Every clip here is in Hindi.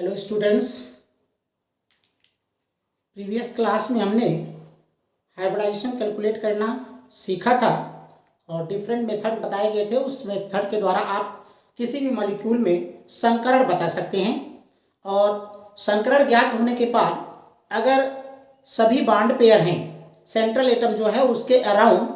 हेलो स्टूडेंट्स, प्रीवियस क्लास में हमने हाइब्रिडाइजेशन कैलकुलेट करना सीखा था और डिफरेंट मेथड बताए गए थे। उस मेथड के द्वारा आप किसी भी मॉलिक्यूल में संकरण बता सकते हैं और संकरण ज्ञात होने के बाद अगर सभी बॉन्ड पेयर हैं, सेंट्रल एटम जो है उसके अराउंड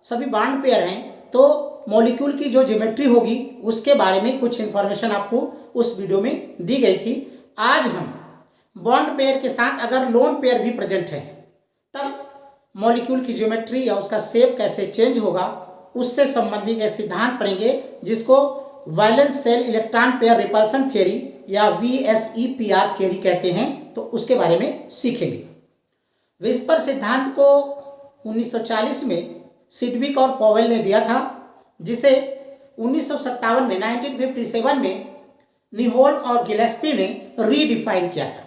सभी बॉन्ड पेयर हैं, तो मॉलिक्यूल की जो ज्योमेट्री होगी उसके बारे में कुछ इन्फॉर्मेशन आपको उस वीडियो में दी गई थी। आज हम बॉन्ड पेयर के साथ अगर लोन पेयर भी प्रेजेंट है तब मॉलिक्यूल की ज्योमेट्री या उसका शेप कैसे चेंज होगा उससे संबंधित एक सिद्धांत पढ़ेंगे जिसको valence shell electron pair repulsion theory या VSEPR थ्योरी कहते हैं। तो उसके बारे में सीखेंगे। विस्पर सिद्धांत को 1940 में सिडविक और पॉवेल ने दिया था, जिसे 1957 में 1957 में निहोल्म और गिलेस्पी ने रीडिफाइन किया था।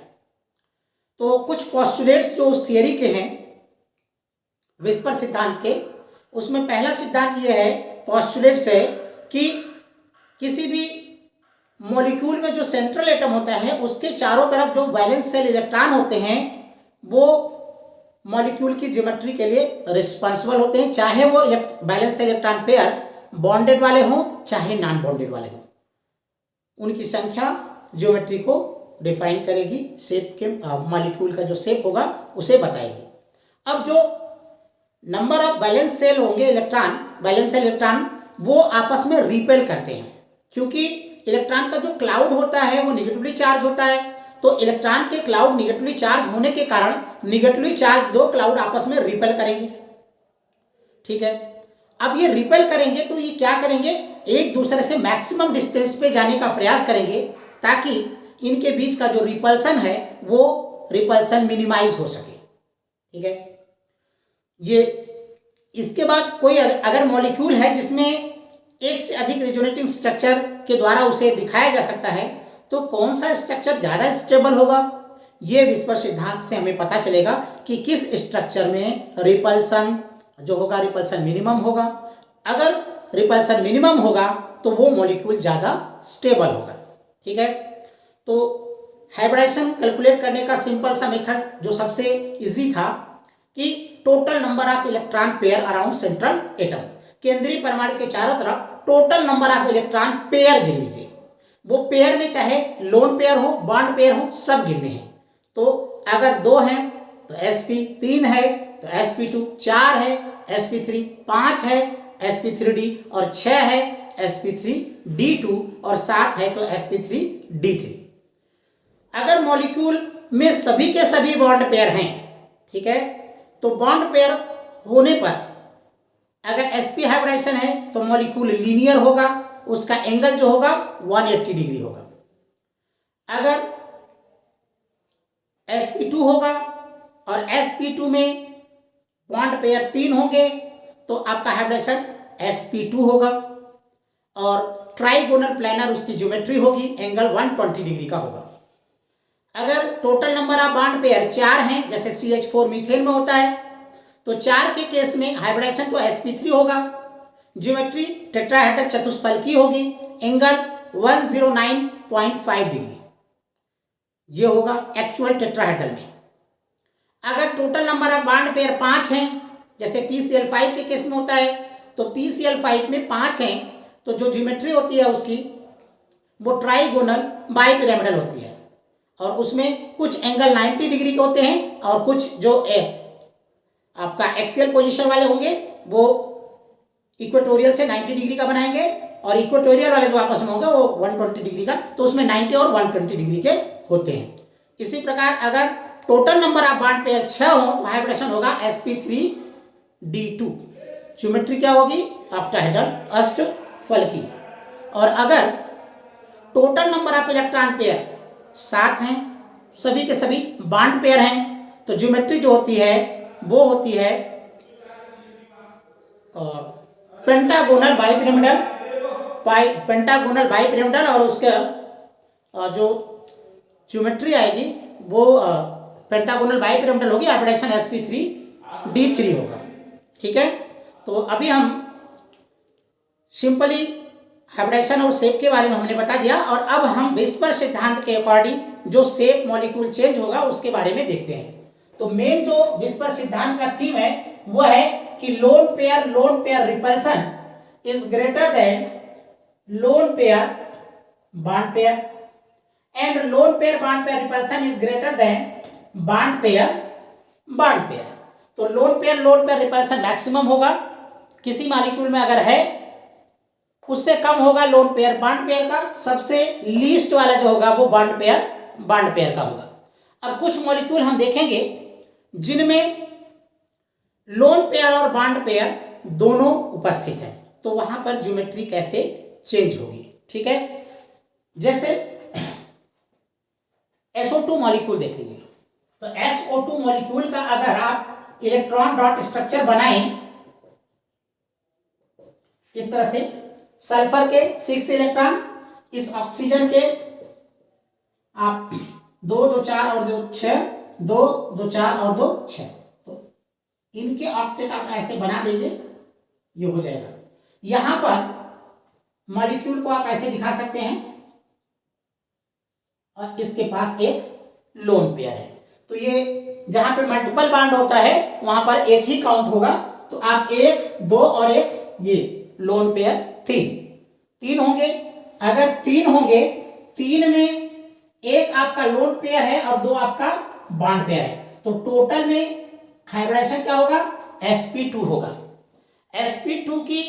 तो कुछ पोस्टुलेट्स जो उस थियरी के हैं विस्पर सिद्धांत के, उसमें पहला सिद्धांत यह है, पोस्टुलेट्स है कि किसी भी मॉलिक्यूल में जो सेंट्रल एटम होता है उसके चारों तरफ जो वैलेंस सेल इलेक्ट्रॉन होते हैं वो मॉलिक्यूल की ज्योमेट्री के लिए रिस्पॉन्सिबल होते हैं, चाहे वो valence shell electron pair bonded वाले हों चाहे नॉन बॉन्डेड वाले हों। उनकी संख्या ज्योमेट्री को डिफाइन करेगी, शेप के मॉलिक्यूल का जो शेप होगा उसे बताएगी। अब जो नंबर ऑफ वैलेंस सेल होंगे वैलेंस सेल इलेक्ट्रॉन वो आपस में रिपेल करते हैं, क्योंकि इलेक्ट्रॉन का जो क्लाउड होता है वो निगेटिवली चार्ज होता है। तो इलेक्ट्रॉन के क्लाउड निगेटिवली चार्ज होने के कारण निगेटिवली चार्ज दो क्लाउड आपस में रिपेल करेंगे। ठीक है, अब ये रिपेल करेंगे तो ये क्या करेंगे, एक दूसरे से मैक्सिमम डिस्टेंस पे जाने का प्रयास करेंगे ताकि इनके बीच का जो रिपल्सन है वो रिपल्सन मिनिमाइज हो सके। ठीक है, ये इसके बाद कोई अगर मॉलिक्यूल है जिसमें एक से अधिक रेजोनेटिंग स्ट्रक्चर के द्वारा उसे दिखाया जा सकता है, तो कौन सा स्ट्रक्चर ज़्यादा स्टेबल होगा, ये विस्पर सिद्धांत से हमें पता चलेगा कि किस स्ट्रक्चर में रिपल्सन जो होगा रिपल्सन मिनिमम होगा। अगर रिपल्सन मिनिमम होगा तो वो मॉलिक्यूल ज़्यादा स्टेबल होगा। ठीक है, तो हाइब्रिडाइजेशन कैलकुलेट करने का सिंपल सा मेथड जो सबसे इजी था कि total number of electron pair around central atom, केंद्रीय परमाणु के चारों तरफ total number of electron pair गिन लीजिए। वो पेयर में चाहे लोन पेयर हो बॉन्ड पेयर हो सब गिनने हैं। तो अगर 2 हैं तो sp 3 है तो sp2 4 है, sp3 5 है, sp3d और 6 है, sp3d2 और 7 है तो sp3d3। अगर मॉलिक्यूल में सभी के सभी बॉन्ड पेयर हैं, ठीक है, तो बॉन्ड पेयर होने पर अगर sp हाइब्रिडाइजेशन है तो मॉलिक्यूल लीनियर होगा, उसका एंगल जो होगा 180 डिग्री होगा। अगर sp2 होगा और sp2 में बॉन्ड पेयर 3 होंगे तो आपका हाइब्रिडाइजेशन sp2 होगा और ट्राइगोनल प्लानर उसकी ज्योमेट्री होगी, एंगल 120 डिग्री का होगा। अगर total number of bond pair 4 हैं, जैसे CH4 मीथेन में होता है, तो 4 के केस में हाइब्रिडाइजेशन तो sp3 होगा, ज्योमेट्री टेट्राहेड्रल चतुष्फलकी होगी, एंगल 109.5 डिग्री ये होगा एक्चुअल टेट्राहेड्रल में। अगर total number of bond pair 5 हैं, जैसे PCl5 के केस में होता है, तो PCl5 में 5 हैं तो जो ज्योमेट्री होती है उसकी वो ट्राइगोनल बाइपिरामिडल होती है और उसमें कुछ एंगल 90 डिग्री के होते हैं और कुछ जो आपका एक्सियल पोजीशन वाले होंगे वो इक्वेटोरियल से 90 डिग्री का बनाएंगे और इक्वेटोरियल वाले जो आपस में होंगे वो 120 डिग्री का, तो उसमें 90 और 120 डिग्री के होते हैं। इसी प्रकार अगर total number of bond pair 6 हो तो हाइब्रिडेशन होगा sp3d2, ज्योमेट्री क्या होगी ऑक्टाहेड्रल अष्टफलकी। और अगर total number of electron pair 7 हैं, सभी के सभी बॉन्ड पेयर हैं, तो ज्योमेट्री जो होती है वो होती है पेंटागोनल बाइपिरामिडल और उसका जो ज्योमेट्री आएगी वो पेंटागोनल बाइपिरामिडल होगी, हाइब्रिडाइजेशन sp3d3 होगा। ठीक है, तो अभी हम सिंपली हाइब्रिडाइजेशन और शेप के बारे में हमने बता दिया, और अब हम विस्पर सिद्धांत के अकॉर्डिंग जो शेप मॉलिक्यूल चेंज होगा उसके बारे में देखते हैं। तो मेन जो विस्पर सिद्धांत का थीम है वो है कि lone pair repulsion is greater than loan pair bond pair, and loan pair bond pair repulsion is greater than bond pair. तो लोन पेयर रिपल्सन मैक्सिमम होगा किसी मॉलिक्यूल में अगर है, उससे कम होगा लोन पेयर बॉन्ड पेयर का, सबसे लीस्ट वाला जो होगा वो बॉन्ड पेयर का होगा। अब कुछ मॉलिक्यूल हम देखेंगे जिनमें लोन पेयर और बॉन्ड पेयर दोनों उपस्थित है, तो वहां पर ज्योमेट्री कैसे चेंज होगी, ठीक है। जैसे SO2 मॉलिक्यूल देख लीजिए। तो SO2 मॉलिक्यूल का अगर आप इलेक्ट्रॉन डॉट स्ट्रक्चर बनाएं इस तरह से, सल्फर के 6 इलेक्ट्रॉन, इस ऑक्सीजन के आप 2 2 4 और 2 6, 2 2 4 और 2 6, तो इनके ऑक्टेट आप ऐसे बना देंगे, ये हो जाएगा। यहां पर मॉलिक्यूल को आप ऐसे दिखा सकते हैं और इसके पास एक लोन पेयर है। तो ये जहां पे मल्टीपल बॉन्ड होता है वहां पर एक ही काउंट होगा, तो आप 1 2 और 1 ये लोन पेयर 3 होंगे। अगर 3 होंगे, 3 में एक आपका लोन पेयर है और 2 आपका बॉन्ड पेयर है, तो टोटल में हाइब्रिडाइजेशन क्या होगा, sp2 होगा। sp2 की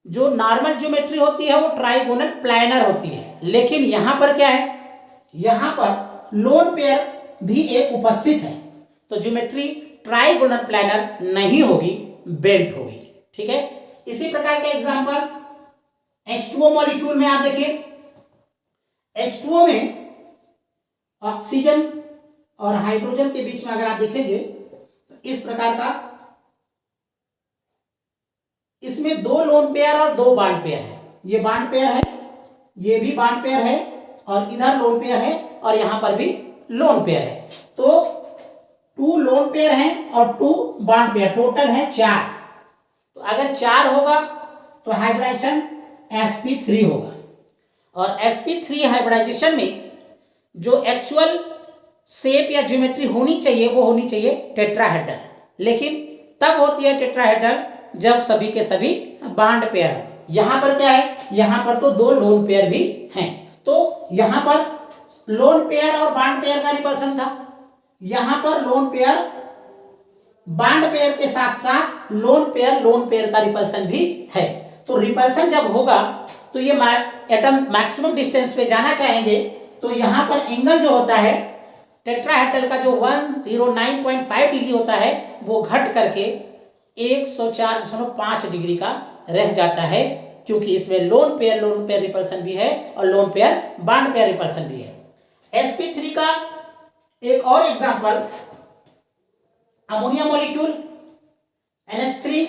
जो नॉर्मल ज्योमेट्री होती है वो ट्राइगोनल प्लानर होती है, लेकिन यहां पर क्या है, यहां पर लोन पेयर भी एक उपस्थित है, तो ज्योमेट्री ट्राइगोनल प्लानर नहीं होगी, बेंट होगी, ठीक है। इसी प्रकार के एग्जांपल H2O मॉलिक्यूल में आप देखिए, H2O में ऑक्सीजन और हाइड्रोजन के बीच में अगर आप देखेंगे तो इस प्रकार का, इसमें 2 लोन पेयर और 2 बॉन्ड पेयर है। ये बॉन्ड पेयर है, ये भी बॉन्ड पेयर है, और इधर लोन पेयर है, और यहां पर भी लोन पेयर है। तो 2 लोन पेयर हैं और 2 बॉन्ड पेयर, टोटल है 4। तो अगर 4 होगा तो हाइब्रिडाइजेशन sp3 होगा, और sp3 हाइब्रिडाइजेशन में जो एक्चुअल शेप या ज्योमेट्री होनी चाहिए वो होनी चाहिए टेट्राहेड्रल, लेकिन तब होती है टेट्राहेड्रल जब सभी के सभी बॉन्ड पेयर हो। यहां पर क्या है, यहां पर तो 2 लोन पेयर भी हैं, तो यहां पर लोन पेयर और बॉन्ड पेयर का रिपल्सन था, यहां पर लोन पेयर बॉन्ड पेयर के साथ साथ लोन पेयर का रिपल्सन भी है। तो रिपल्सन जब होगा तो ये एटम मैक्सिमम डिस्टेंस पे जाना चाहेंगे, तो यहां पर एंगल जो होता है टेट्राहेड्रल का जो 109.5 डिग्री होता है वो घट करके 104.5 डिग्री का रह जाता है, क्योंकि इसमें लोन पेयर रिपल्सन भी है और loan pair bond pair repulsion भी है। sp3 का एक और example ammonia molecule NH3,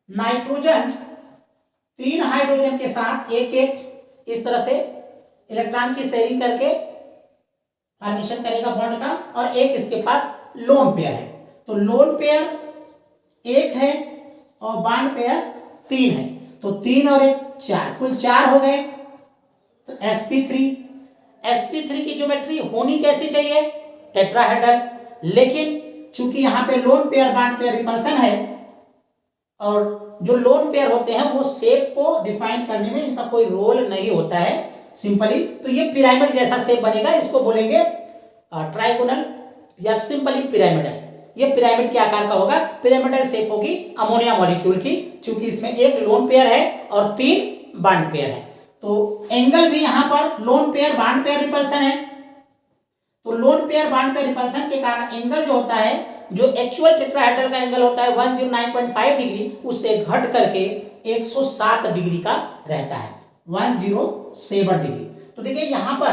nitrogen 3 hydrogen के साथ एक एक इस तरह से इलेक्ट्रॉन की शेयरिंग करके फॉर्मेशन करेगा बॉन्ड का, और एक इसके पास लोन पेयर है। तो लोन पेयर 1 है और बॉन्ड पेयर 3 है, तो 3 और 1 4, कुल 4 हो गए। तो sp3 की ज्योमेट्री होनी कैसी चाहिए, टेट्राहेड्रल, लेकिन चूंकि यहाँ पे loan pair bond pair repulsion है, और जो लोन पेयर होते हैं वो शेप को डिफाइन करने में इनका कोई रोल नहीं होता है सिंपली, तो ये पिरामिड जैसा शेप बनेगा, इसको बोलेंगे ट्राइगोनल या सिंपली पिरामिडल। ये पिरामिड के आकार का होगा, पिरामिडल शेप होगी अमोनिया मॉलिक्यूल की, चूंकि इसमें 1 लोन पेयर है और 3 बॉन्ड पेयर है। तो एंगल भी यहां पर loan pair bond pair repulsion है, तो loan pair bond pair repulsion के कारण एंगल जो होता है, जो एक्चुअल टेट्राहेड्रल का एंगल होता है 109.5 डिग्री, उससे घट करके 107 डिग्री का रहता है, 107 डिग्री। तो देखिए यहां पर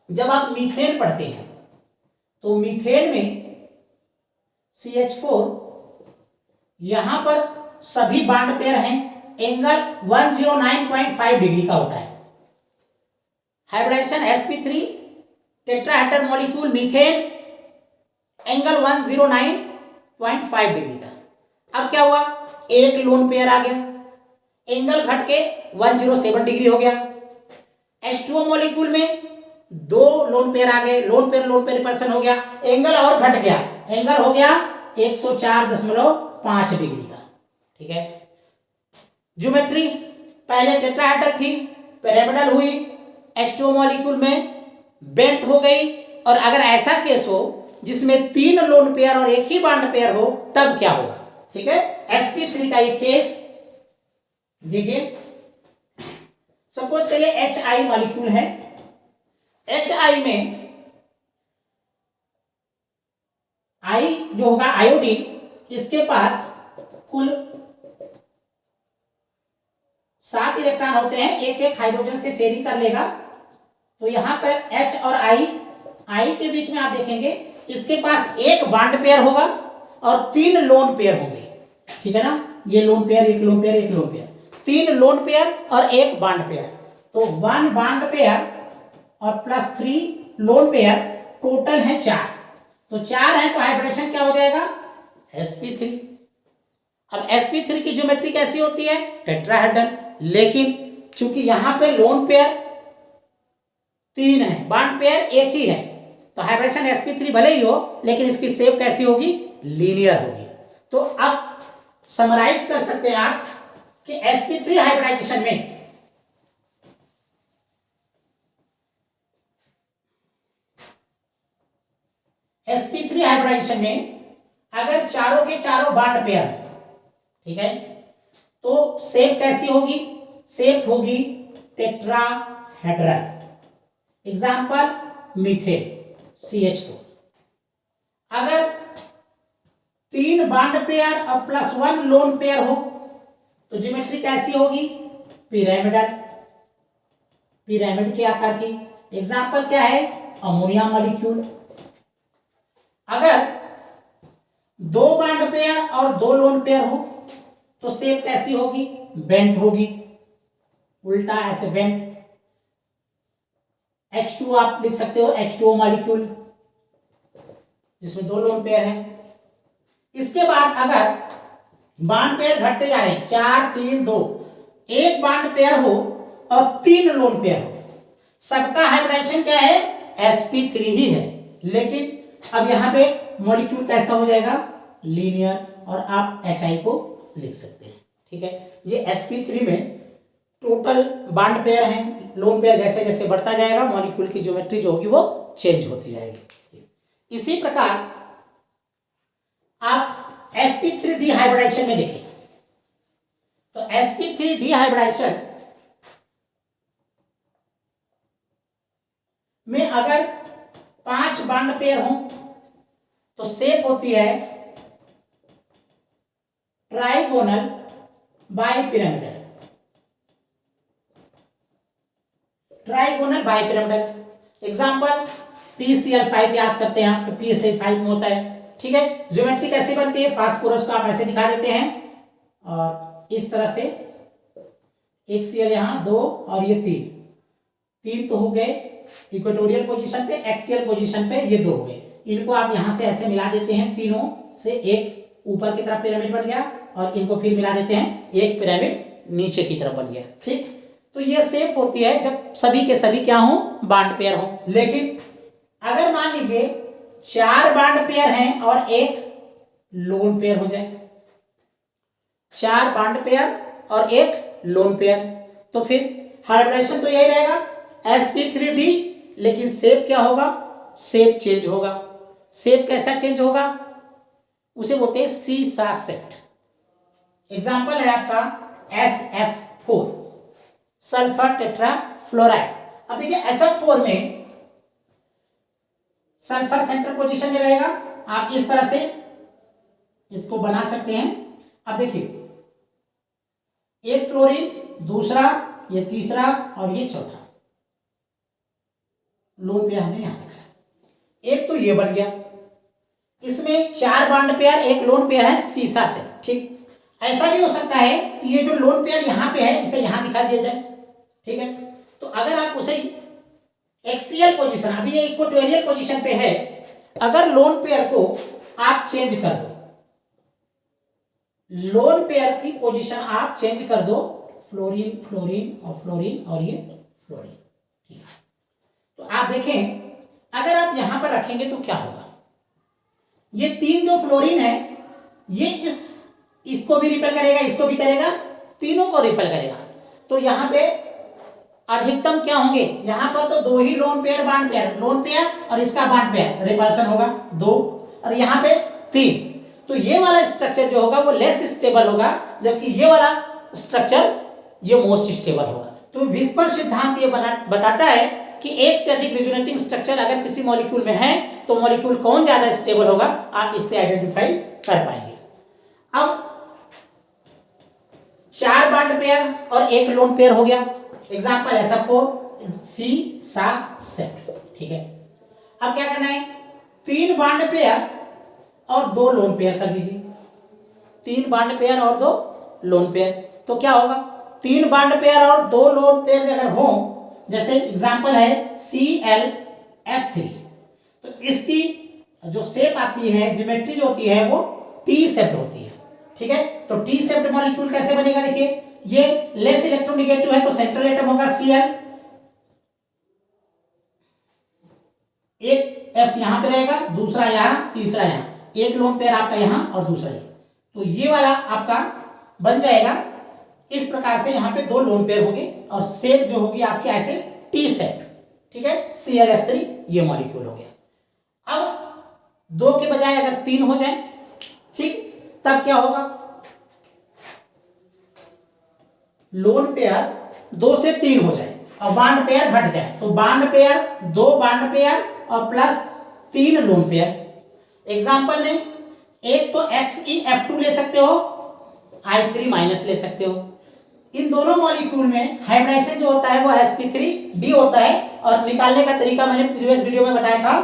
जब आप मीथेन पढ़ते हैं तो मीथेन में CH4, यहां पर सभी बॉन्ड पेयर हैं, एंगल 109.5 डिग्री का होता है। Hybridization sp3 tetrahedral molecule methane, angle 109.5 degree का। अब क्या हुआ, एक लोन पेयर आ गया, एंगल घट के 107 डिग्री हो गया। H2O मॉलिक्यूल में दो लोन पेयर आ गए, लोन पेयर रिपल्सन हो गया, एंगल और घट गया, एंगल हो गया 104.5 डिग्री का। ठीक है। ज्योमेट्री पहले टेट्राहेड्रल थी, पिरामिडल हुई, H2O मॉलिक्यूल में बेंट हो गई। और अगर ऐसा केस हो जिसमें 3 लोन पेयर और एक ही बॉन्ड पेयर हो तब क्या होगा? ठीक है। sp3 का ये केस देखिए, सपोज करिए HI मॉलिक्यूल है, HI में I जो होगा आयोडीन, इसके पास कुल 7 इलेक्ट्रॉन होते हैं, एक एक हाइड्रोजन से शेयरिंग कर लेगा। तो यहां पर H और I के बीच में आप देखेंगे इसके पास एक बॉन्ड पेयर होगा और 3 लोन पेयर होंगे। ठीक है ना, ये लोन पेयर, एक लोन पेयर, एक लोन पेयर, 3 लोन पेयर और एक बॉन्ड पेयर। तो 1 बॉन्ड पेयर और प्लस 3 लोन पेयर, टोटल है 4। तो 4 है तो हाइब्रिडेशन क्या हो जाएगा? sp3। अब sp3 की ज्योमेट्री कैसी होती है? टेट्राहेड्रल। लेकिन चूंकि यहां पे लोन पेयर 3 है, बॉन्ड पेयर एक ही है, तो हाइब्रिडेशन sp3 भले ही हो लेकिन इसकी शेप कैसी होगी? लीनियर होगी। तो अब समराइज कर सकते हैं आप कि sp3 हाइब्रिडाइजेशन में sp3 हाइब्रिडाइजेशन में अगर चारों के चारों बॉन्ड पेयर, ठीक है, तो शेप कैसी होगी? शेप होगी टेट्राहेड्रल। Example methane CH2। अगर 3 बॉन्ड पेयर और प्लस 1 लोन पेयर हो तो ज्योमेट्री कैसी होगी? पिरामिडल, पिरामिड के आकार की। एग्जाम्पल क्या है? Ammonia molecule. अगर 2 बॉन्ड पेयर और 2 लोन पेयर हो तो शेप कैसी होगी? बेंट होगी, उल्टा ऐसे बेंट। H2 आप लिख सकते हो, H2O मॉलिक्यूल जिसमें 2 लोन पेयर है। इसके बाद अगर बॉन्ड पेयर घटते जा रहे हैं, 4 3 2, एक बॉन्ड पेयर हो और 3 लोन पेयर हो, सबका हाइब्रिडाइजेशन क्या है? sp3 ही है। लेकिन अब यहां पे मॉलिक्यूल कैसा हो जाएगा? लीनियर, और आप HI को लिख सकते हैं। ठीक है। ये sp3 में टोटल बॉन्ड पेयर हैं, लोन पेयर जैसे जैसे बढ़ता जाएगा मॉलिक्यूल की ज्योमेट्री जो होगी वो चेंज होती जाएगी। इसी प्रकार आप sp3 डिहाइब्रिडाइजेशन में देखें तो sp3 डिहाइब्रिडाइजेशन में अगर 5 बॉन्ड पेयर हो तो शेप होती है trigonal bipyramidal. Trigonal bipyramidal. Example PCl5 याद करते हैं आप, तो PCl5 में होता है। ठीक है। ज्योमेट्री कैसी बनती है? फास्फोरस को आप ऐसे दिखा देते हैं और इस तरह से, एक Cl यहां, 2 और ये 3 तो हो गए इक्वेटोरियल पोजीशन पे, एक्सियल पोजीशन पे ये 2 हो गए। इनको आप यहां से ऐसे मिला देते हैं, तीनों से एक ऊपर की तरफ पिरामिड बन गया और इनको फिर मिला देते हैं, एक पिरामिड नीचे की तरफ बन गया। ठीक। तो ये शेप होती है जब सभी के सभी क्या हो? बॉन्ड पेयर हो। लेकिन अगर मान लीजिए 4 बॉन्ड पेयर हैं और एक लोन पेयर हो जाए, 4 बॉन्ड पेयर और एक लोन पेयर, तो फिर हाइब्रिडाइजेशन तो यही रहेगा sp3d, लेकिन शेप क्या होगा? शेप चेंज होगा। शेप कैसा चेंज होगा? उसे बोलते हैं सीसा सेट। एग्जांपल है आपका SF4, सल्फर टेट्राफ्लोराइड। अब देखिए SF4 में सल्फर सेंटर पोजीशन में रहेगा। आप इस तरह से इसको बना सकते हैं। अब देखिए, एक फ्लोरीन, दूसरा, ये तीसरा और ये चौथा लोन पेयर हमने यहां देखा है। एक तो ये बन गया, इसमें 4 बॉन्ड पेयर, एक लोन पेयर है सीसा से। ठीक। ऐसा भी हो सकता है कि ये जो लोन पेयर यहां पे है इसे यहां दिखा दिया जाए। ठीक है। तो अगर आप उसे एक्सियल पोजीशन, अभी ये इक्वेटोरियल पोजीशन पे है, अगर लोन पेयर को आप चेंज कर दो, लोन पेयर की पोजीशन आप चेंज कर दो, फ्लोरीन फ्लोरीन और फ्लोरीन और ये फ्लोरीन। ठीक है, तो आप देखें अगर आप यहां पर रखेंगे तो क्या होगा, ये तीन जो फ्लोरीन है ये इसको भी रिपेल करेगा, इसको भी करेगा, तीनों को रिपेल करेगा। तो यहां पे अधिकतम क्या होंगे, यहां पर तो दो ही lone pair bond pair, lone pair और इसका बॉन्ड पेयर रिपल्सन होगा दो, और यहां पे तीन। तो ये वाला स्ट्रक्चर जो होगा वो लेस स्टेबल होगा, जबकि ये वाला स्ट्रक्चर ये मोस्ट स्टेबल होगा। तो विस्पर सिद्धांत ये बताता है कि एक से अधिक रिजोनेटिंग स्ट्रक्चर अगर किसी मॉलिक्यूल में है तो मॉलिक्यूल कौन ज्यादा स्टेबल होगा, आप इससे आइडेंटिफाई कर पाएंगे। अब 4 बॉन्ड पेयर और एक लोन पेयर हो गया, एग्जांपल SO4 C सा सेट। ठीक है, अब क्या करना है, 3 बॉन्ड पेयर और 2 लोन पेयर कर दीजिए, 3 बॉन्ड पेयर और 2 लोन पेयर। तो क्या होगा, 3 बॉन्ड पेयर और 2 लोन पेयर अगर हो, जैसे एग्जांपल है ClF3, तो इसकी जो शेप आती है, ज्योमेट्री जो होती है वो टी शेप्ड होती है। ठीक है, तो टी शेप्ड मॉलिक्यूल कैसे बनेगा, देखिए ये लेस इलेक्ट्रोनेगेटिव है तो सेंट्रल एटम होगा Cl, एक F यहां पे रहेगा, दूसरा यहां, तीसरा यहां, एक लोन पेयर आपका यहां और दूसरा यहां। तो ये वाला आपका बन जाएगा इस प्रकार से, यहां पे 2 लोन पेयर होंगे और शेप जो होगी आपकी ऐसे टी शेप। ठीक है, ClF3 ये मॉलिक्यूल हो गया। अब 2 के बजाय अगर 3 हो जाए, ठीक, तब क्या होगा, लोन पेयर 2 से 3 हो जाए और बॉन्ड पेयर घट जाए, तो बॉन्ड पेयर 2 बॉन्ड पेयर और प्लस 3 लोन पेयर। एग्जांपल में एक तो XeF2 ले सकते हो, I3 माइनस ले सकते हो। इन दोनों मॉलिक्यूल में हाइब्रिडाइजेशन जो होता है वो sp3d होता है, और निकालने का तरीका मैंने प्रीवियस वीडियो में बताया था।